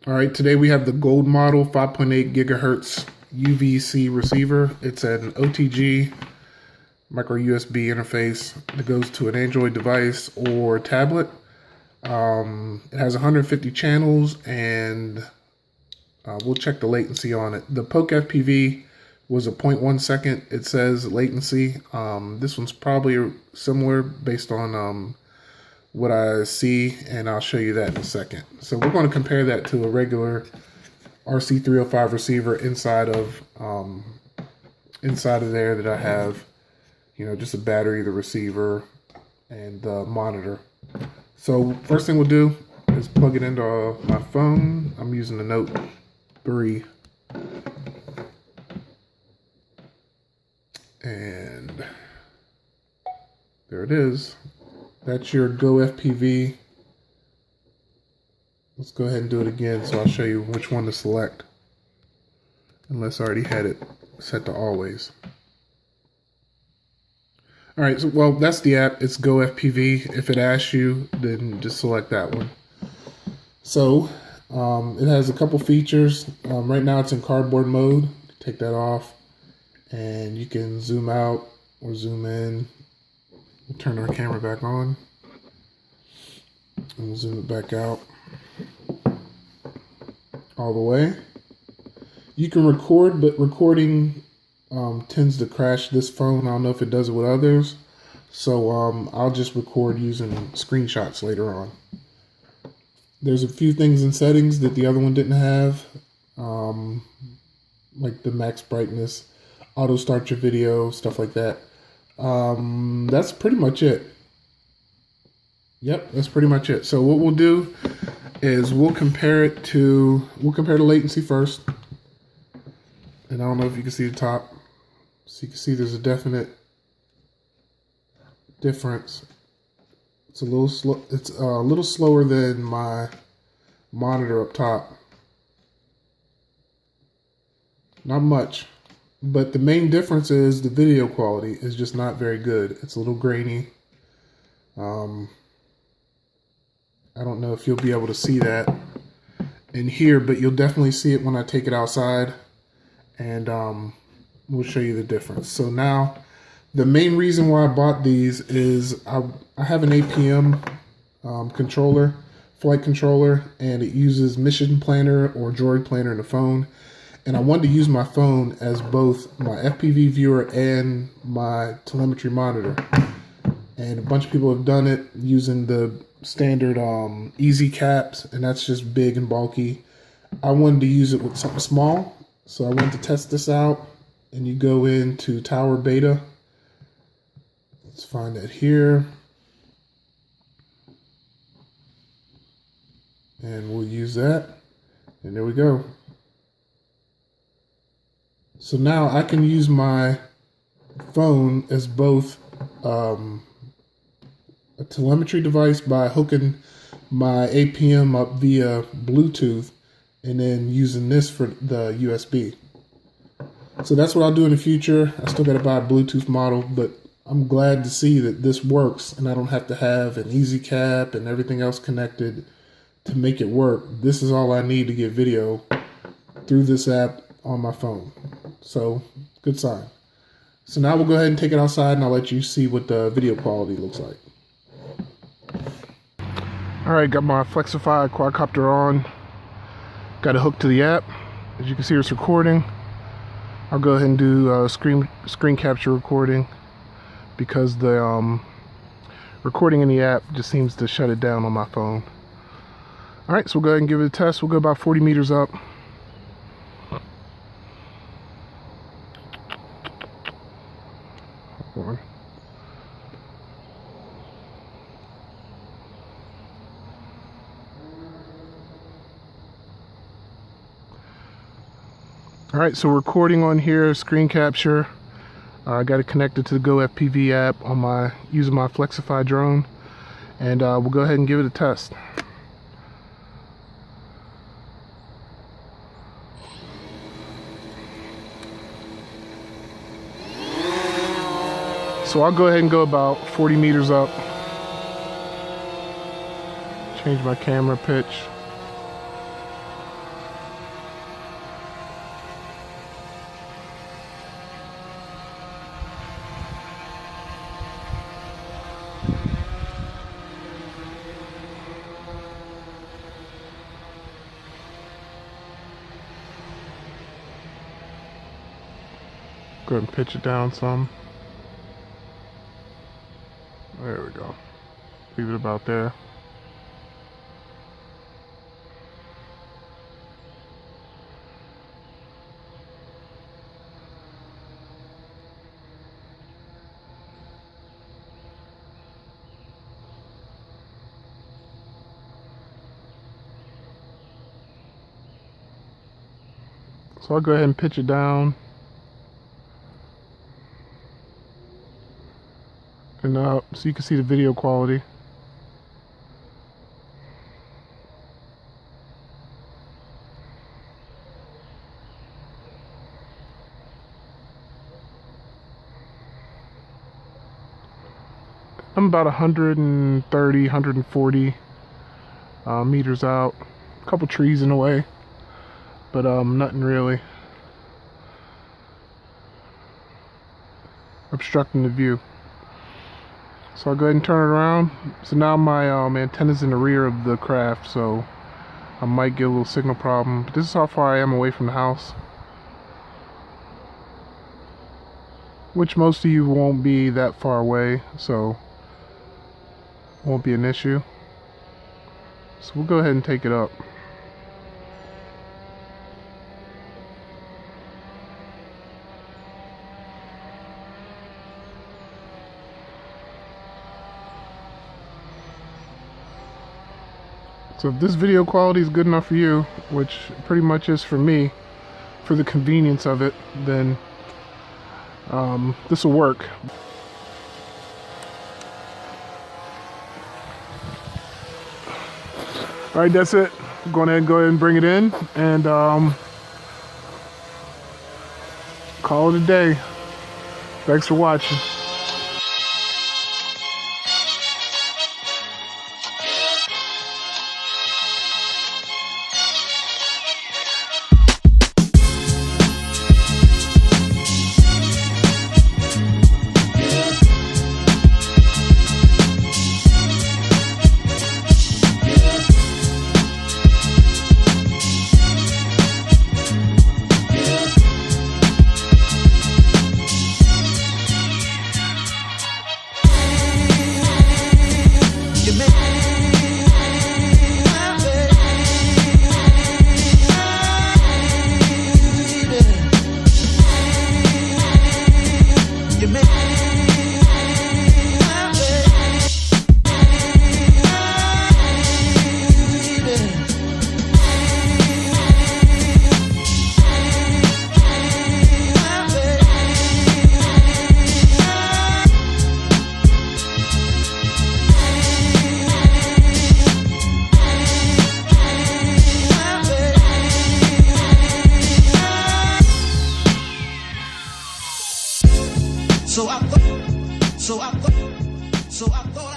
All right, today we have the gold model 5.8 gigahertz UVC receiver. It's an OTG micro USB interface that goes to an Android device or tablet. It has 150 channels, and we'll check the latency on it. The Poke FPV was a 0.1 second, it says, latency. This one's probably similar based on what I see, and I'll show you that in a second. So we're going to compare that to a regular RC305 receiver inside of there that I have, just a battery, the receiver, and the monitor. So first thing we'll do is plug it into my phone. I'm using the Note 3. And there it is. That's your Go FPV. Let's go ahead and do it again, so I'll show you which one to select. Unless I already had it set to always. All right, so well, that's the app. It's Go FPV. If it asks you, then just select that one. So it has a couple features. Right now it's in cardboard mode. Take that off, and you can zoom out or zoom in. We'll turn our camera back on, and we'll zoom it back out all the way. You can record, but recording tends to crash this phone. I don't know if it does it with others, so I'll just record using screenshots later on. There's a few things in settings that the other one didn't have, like the max brightness, auto start your video, stuff like that. That's pretty much it. Yep, that's pretty much it. So what we'll do is we'll compare the latency first. And I don't know if you can see the top. So you can see there's a definite difference. It's a little slow. It's a little slower than my monitor up top. Not much. But the main difference is the video quality is just not very good. It's a little grainy. I don't know if you'll be able to see that in here, but you'll definitely see it when I take it outside, and we'll show you the difference. So now, the main reason why I bought these is I have an APM controller, flight controller, and it uses Mission Planner or Droid Planner in the phone. And I wanted to use my phone as both my FPV viewer and my telemetry monitor. And a bunch of people have done it using the standard easy caps, and that's just big and bulky. I wanted to use it with something small, so I went to test this out. And you go into Tower Beta. Let's find that here. And we'll use that. And there we go. So now I can use my phone as both a telemetry device by hooking my APM up via Bluetooth and then using this for the USB. So that's what I'll do in the future. I still got to buy a Bluetooth model, but I'm glad to see that this works and I don't have to have an easy cap and everything else connected to make it work. This is all I need to get video through this app on my phone. So, good sign. So now we'll go ahead and take it outside, and I'll let you see what the video quality looks like. Alright, got my Flexify quadcopter on. Got it hooked to the app. As you can see, it's recording. I'll go ahead and do screen capture recording because the recording in the app just seems to shut it down on my phone. Alright, so we'll go ahead and give it a test. We'll go about 40 meters up. Alright, so recording on here, screen capture. I got it connected to the Go FPV app on using my Flexify drone, and we'll go ahead and give it a test. So I'll go ahead and go about 40 meters up. Change my camera pitch. Go ahead and pitch it down some. There we go. Leave it about there. So I'll go ahead and pitch it down. And so you can see the video quality. I'm about 130, 140 meters out. A couple trees in the way, but nothing really obstructing the view. So I'll go ahead and turn it around. So now my antenna's in the rear of the craft, so I might get a little signal problem. But this is how far I am away from the house, which most of you won't be that far away, so won't be an issue. So we'll go ahead and take it up. So if this video quality is good enough for you, which pretty much is for me, for the convenience of it, then this will work. All right, that's it. I'm going to go ahead and bring it in and call it a day. Thanks for watching. So I thought